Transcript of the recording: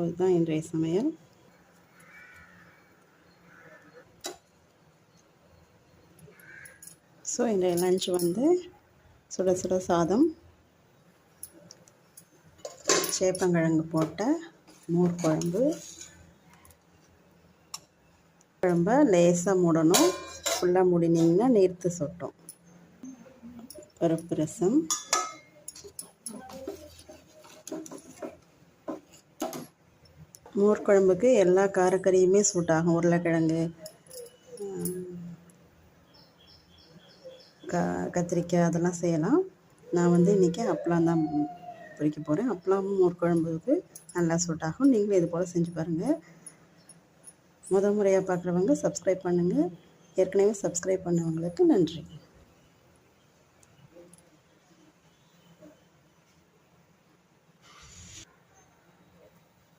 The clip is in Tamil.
இதுதான் இன்றைய சமையல். ஸோ இன்றைய லஞ்ச் வந்து சுட சுட சாதம், சேப்பங்கிழங்கு போட்ட மோர் குழம்பு. குழம்ப லேசாக மூடணும், ஃபுல்லாக மூடினீங்கன்னா நீர்த்து சொட்டும். பருப்பு ரசம், மோர் குழம்புக்கு எல்லா காரக்கறியுமே சூட் ஆகும். உருளைக்கிழங்கு, கத்திரிக்காய் அதெல்லாம் செய்யலாம். நான் வந்து இன்றைக்கி அப்பளம் தான் பொரிக்க போகிறேன். அப்பளமும் மோர் குழம்புக்கு நல்லா சூட் ஆகும். நீங்களும் இது போல் செஞ்சு பாருங்கள். முறையாக பார்க்குறவங்க சப்ஸ்கிரைப் பண்ணுங்கள். ஏற்கனவே சப்ஸ்கிரைப் பண்ணவங்களுக்கு நன்றி.